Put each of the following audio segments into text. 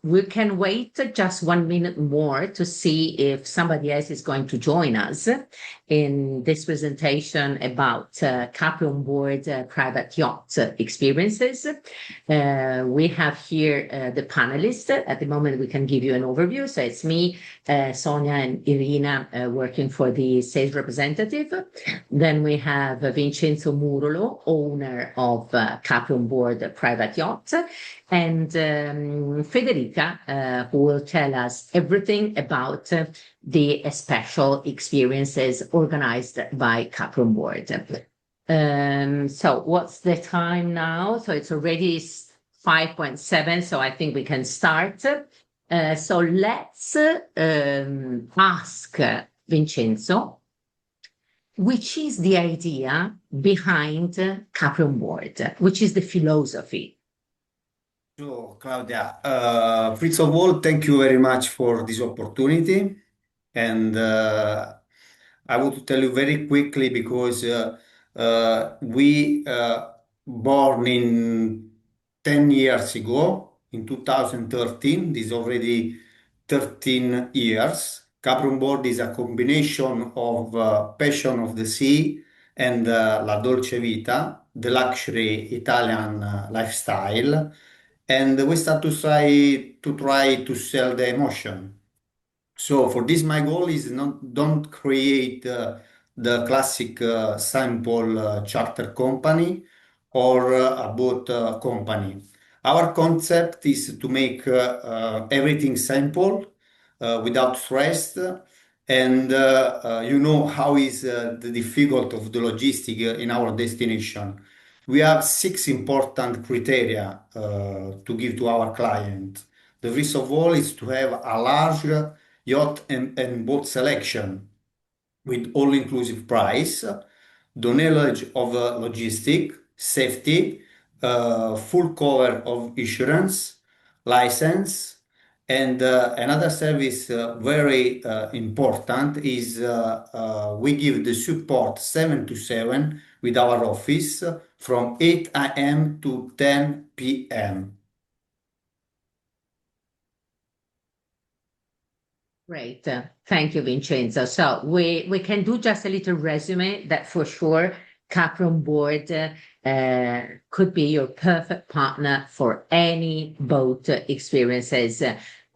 we can wait just 1 minute more to see if somebody else is going to join us in this presentation about Capri on board private yacht experiences. We have here the panelists. At the moment, we can give you an overview. So it's me, Sonia, and Irina working for the sales representative. Then we have Vincenzo Murolo, owner of Capri on board private yacht, and Federica, who will tell us everything about the special experiences organized by Capri on board. So what's the time now? So it's already 5:07, so I think we can start. So let's ask Vincenzo, which is the idea behind Capri on board, which is the philosophy. So, Claudia, first of all, thank you very much for this opportunity. And I want to tell you very quickly because we born in 10 years ago, in 2013. This is already 13 years. Capri on board is a combination of passion of the sea and la dolce vita, the luxury Italian lifestyle, and we start to try to sell the emotion. So for this, my goal is not don't create the classic sample charter company or a boat company. Our concept is to make everything simple without stress, and you know how is the difficult of the logistic in our destination. We have six important criteria to give to our client. The first of all is to have a large yacht and boat selection with all-inclusive price, the knowledge of logistic, safety, full cover of insurance, license, and another service very important is we give the support 7 to 7 with our office from 8 a.m. to 10 p.m. Great. Thank you, Vincenzo. So we can do just a little resume that for sure Capri on board could be your perfect partner for any boat experiences,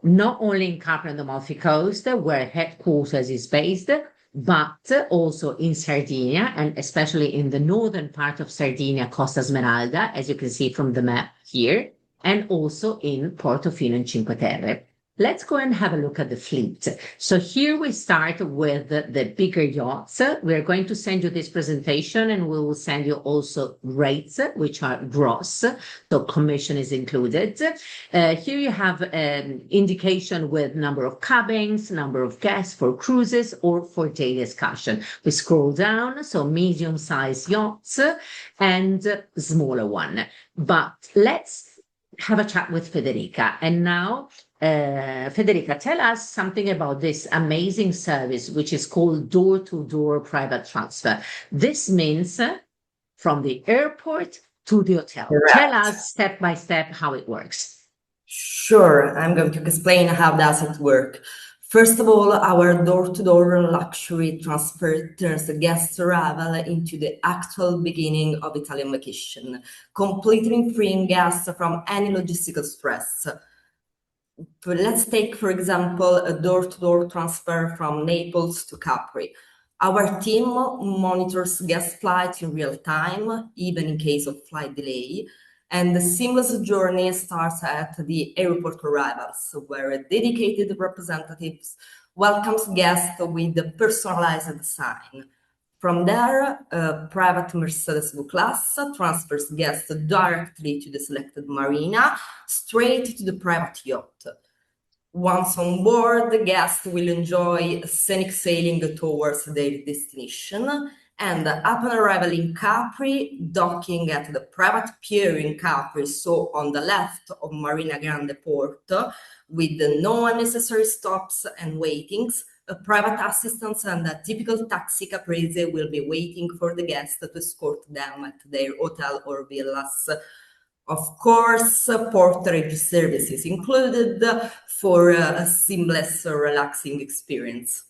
not only in Capri on the Amalfi Coast, where headquarters is based, but also in Sardinia, and especially in the northern part of Sardinia, Costa Smeralda, as you can see from the map here, and also in Portofino and Cinque Terre. Let's go and have a look at the fleet. So here we start with the bigger yachts. We're going to send you this presentation and we will send you also rates, which are gross. So commission is included. Here you have an indication with number of cabins, number of guests for cruises or for daily excursion. We scroll down, so medium-sized yachts and smaller one. But let's have a chat with Federica. And now, Federica, tell us something about this amazing service, which is called door-to-door private transfer. This means from the airport to the hotel. Correct. Tell us step by step how it works. Sure, I'm going to explain how does it work. First of all, our door-to-door luxury transfer turns the guest arrival into the actual beginning of Italian vacation, completely freeing guests from any logistical stress. Let's take, for example, a door-to-door transfer from Naples to Capri. Our team monitors guest flights in real time, even in case of flight delay, and the seamless journey starts at the airport arrivals, where dedicated representatives welcomes guests with a personalized sign. From there, a private Mercedes V-Class transfers guests directly to the selected marina, straight to the private yacht. Once on board, the guests will enjoy scenic sailing towards their destination, and upon arrival in Capri, docking at the private pier in Capri, so on the left of Marina Grande Port, with no unnecessary stops and waitings, a private assistant and a typical taxi caprese will be waiting for the guests to escort them at their hotel or villas. Of course, porterage services included for a seamless, relaxing experience.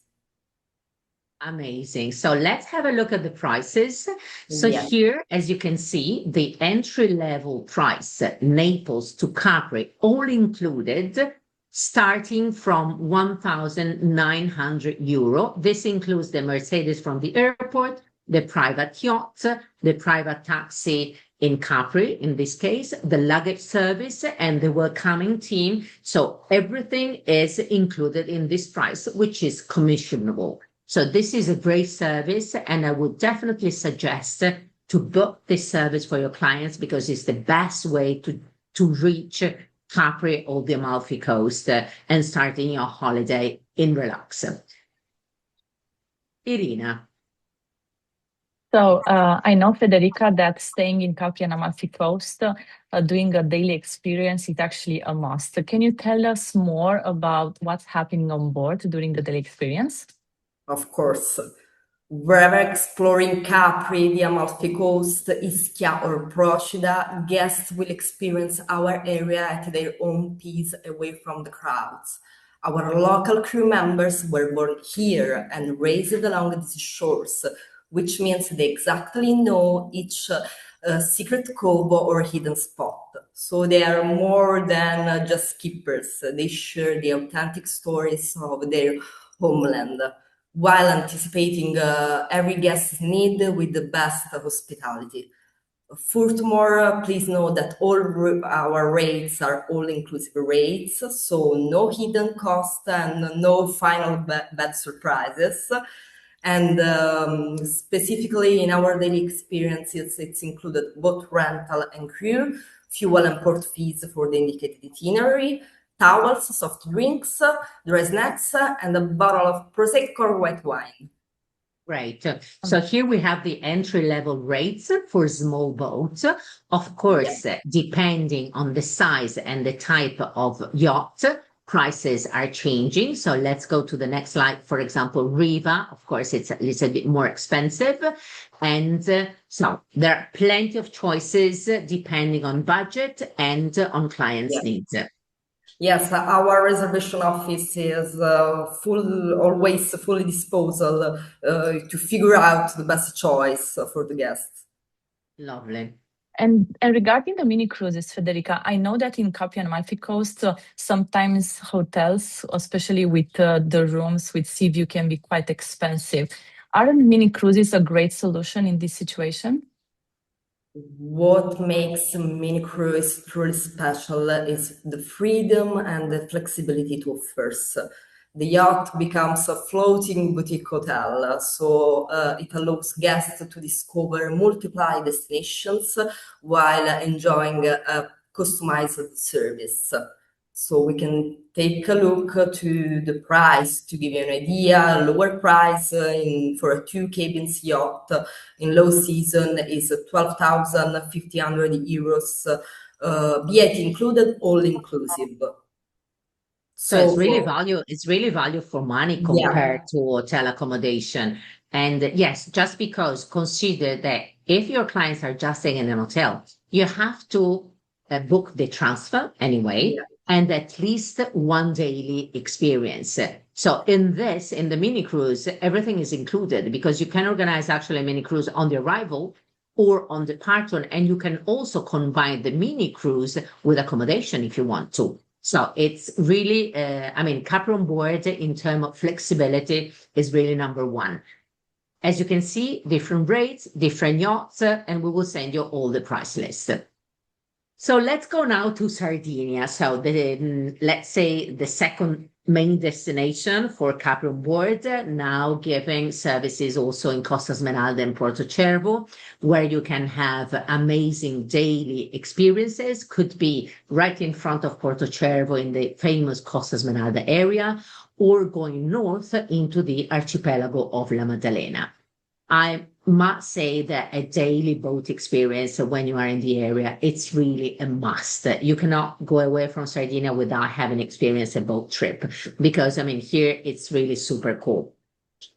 Amazing. So let's have a look at the prices. So Yeah. here, as you can see, the entry level price, Naples to Capri, all included, starting from 1,900 euro. This includes the Mercedes from the airport, the private yacht, the private taxi in Capri, in this case, the luggage service and the welcoming team. So everything is included in this price, which is commissionable. So this is a great service, and I would definitely suggest to book this service for your clients because it's the best way to reach Capri or the Amalfi Coast and starting your holiday in relax. Irina. So I know, Federica, that staying in Capri and Amalfi Coast, doing a daily experience is actually a must. Can you tell us more about what's happening on board during the daily experience? Of course. Wherever exploring Capri, the Amalfi Coast, Ischia, or Procida, guests will experience our area at their own pace away from the crowds. Our local crew members were born here and raised along these shores, which means they exactly know each secret cove or hidden spot. So they are more than just skippers. They share the authentic stories of their homeland, while anticipating every guest's need with the best hospitality. Furthermore, please know that all our rates are all-inclusive rates, so no hidden cost and no final bad surprises. And specifically in our daily experiences, it's included both rental and crew, fuel and port fees for the indicated itinerary, towels, soft drinks, dry snacks, and a bottle of Prosecco or white wine. Right. So here we have the entry level rates for small boats. Of course, depending on the size and the type of yacht, prices are changing. So let's go to the next slide. For example, Riva, of course, it's a little bit more expensive. And so there are plenty of choices depending on budget and on clients' needs. Yes, our reservation office is always fully disposal to figure out the best choice for the guests. Lovely. And regarding the mini cruises, Federica, I know that in Capri and Amalfi Coast, sometimes hotels, especially with the rooms with sea view, can be quite expensive. Aren't mini cruises a great solution in this situation? What makes a mini cruise truly special is the freedom and the flexibility it offers. The yacht becomes a floating boutique hotel, so it allows guests to discover multiple destinations while enjoying a customized service. So we can take a look to the price to give you an idea. Lower price for a 2 cabins yacht in low season is 12,500 euros, VAT included, all inclusive. So it's really value for money compared to hotel accommodation. And yes, just because consider that if your clients are just staying in an hotel, you have to book the transfer anyway, and at least one daily experience. So in the mini cruise, everything is included because you can organize actually a mini cruise on the arrival or on departure, and you can also combine the mini cruise with accommodation if you want to. So it's really, Capri on board in terms of flexibility is really number one. As you can see, different rates, different yachts, and we will send you all the price list. So let's go now to Sardinia. So let's say the second main destination for Capri on board, now giving services also in Costa Smeralda and Porto Cervo, where you can have amazing daily experiences. Could be right in front of Porto Cervo in the famous Costa Smeralda area, or going north into the archipelago of La Maddalena. I must say that a daily boat experience when you are in the area, it's really a must. You cannot go away from Sardinia without having experienced a boat trip because, here it's really super cool.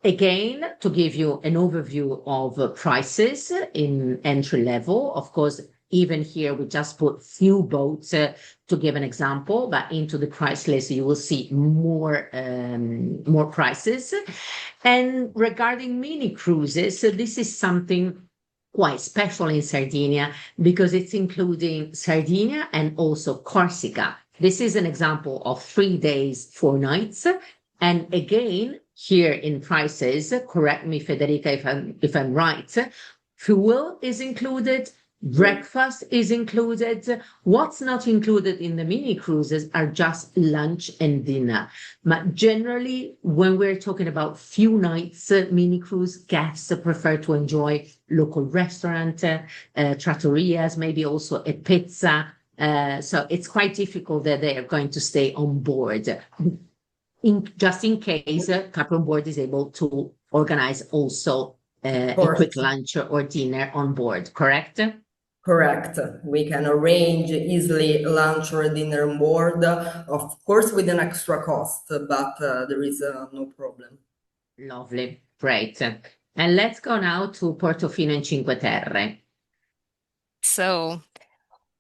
Again, to give you an overview of prices in entry level, of course, Even here, we just put few boats to give an example, but into the price list, you will see more prices. And regarding mini cruises, so this is something quite special in Sardinia because it's including Sardinia and also Corsica. This is an example of 3 days, 4 nights. And again, here in prices, correct me, Federica, if I'm right, fuel is included, breakfast is included. What's not included in the mini cruises are just lunch and dinner. But generally, when we're talking about few nights mini cruise, guests prefer to enjoy local restaurant, trattorias, maybe also a pizza. So it's quite difficult that they are going to stay on board. Just in case Capri on board is able to organize also a quick lunch or dinner on board, correct? Correct. We can arrange easily lunch or dinner on board, of course, with an extra cost, but there is no problem. Lovely. Great. And let's go now to Portofino and Cinque Terre. So,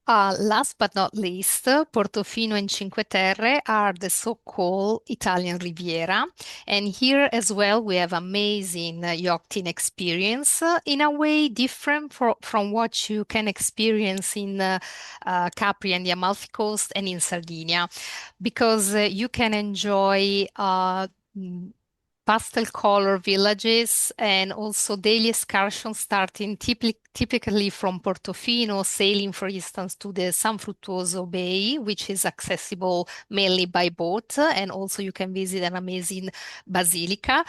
last but not least, Portofino and Cinque Terre are the so-called Italian Riviera. And here as well, we have amazing yachting experience, in a way different from what you can experience in Capri and the Amalfi Coast and in Sardinia, because you can enjoy pastel color villages and also daily excursions starting typically from Portofino, sailing, for instance, to the San Fruttuoso Bay, which is accessible mainly by boat, and also you can visit an amazing basilica.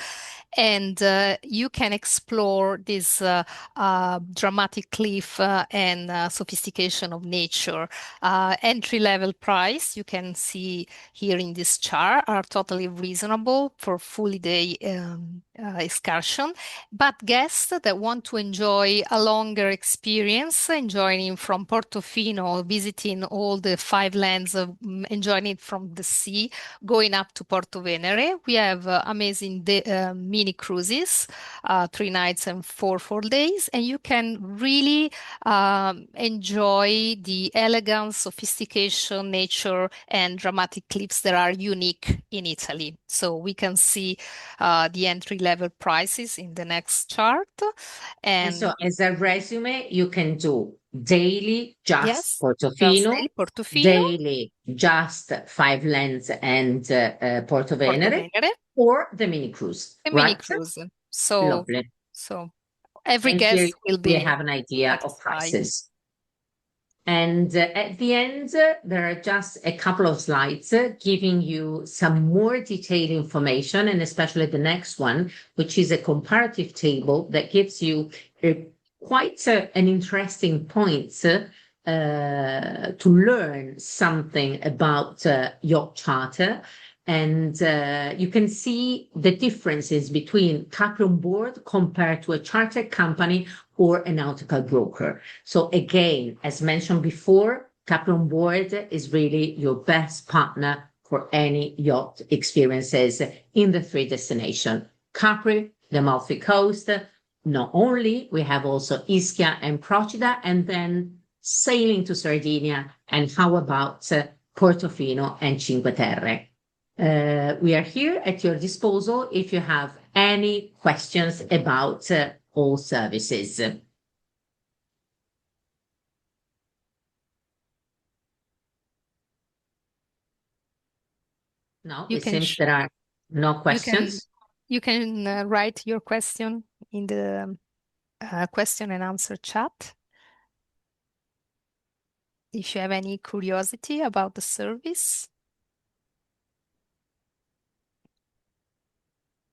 And you can explore this dramatic cliff and sophistication of nature. Entry-level price, you can see here in this chart, are totally reasonable for fully day excursion. But guests that want to enjoy a longer experience, enjoying from Portofino, visiting all the 5 lands, enjoying it from the sea, going up to Porto Venere, we have amazing mini cruises, 3 nights and 4 full days, and you can really enjoy the elegance, sophistication, nature, and dramatic cliffs that are unique in Italy. So we can see the entry-level prices in the next chart. And so as a resume, you can do daily just Portofino, daily just 5 lands and Porto Venere, or the mini cruise, the right? mini cruise. So, lovely. So every And guest here will be we have an idea of prices. And at the end, there are just a couple of slides giving you some more detailed information, and especially the next one, which is a comparative table that gives you quite an interesting points to learn something about yacht charter. And you can see the differences between Capri on board compared to a charter company or a nautical broker. So again, as mentioned before, Capri on board is really your best partner for any yacht experiences in the 3 destinations. Capri, the Amalfi Coast, not only, we have also Ischia and Procida, and then sailing to Sardinia. And how about Portofino and Cinque Terre? We are here at your disposal if you have any questions about all services. No, it seems there are no questions. You can write your question in the question and answer chat. If you have any curiosity about the service.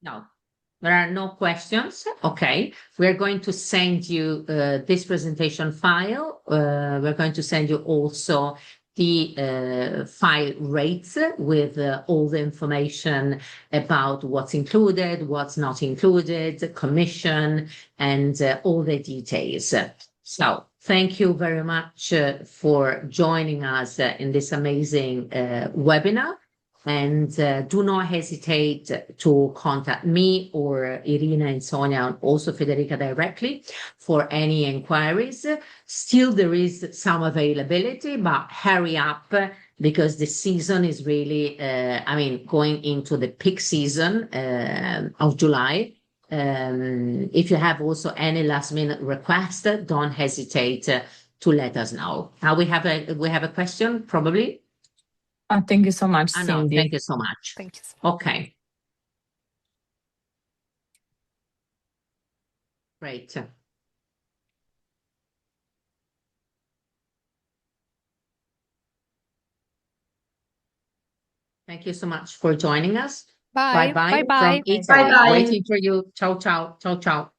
No, there are no questions. Okay, we're going to send you this presentation file. We're going to send you also the file rates with all the information about what's included, what's not included, commission, and all the details. So thank you very much for joining us in this amazing webinar. And do not hesitate to contact me or Irina and Sonia, and also Federica directly for any inquiries. Still, there is some availability, but hurry up because the season is really, going into the peak season of July. If you have also any last minute request, don't hesitate to let us know. Now we have a question, probably. Thank you so much, No, Cindy. thank you so much. Thank you. Okay. Great. Thank you so much for joining us. Bye. Bye-bye Bye-bye. from Italy. Bye-bye. Waiting for you. Ciao, ciao. Ciao, ciao.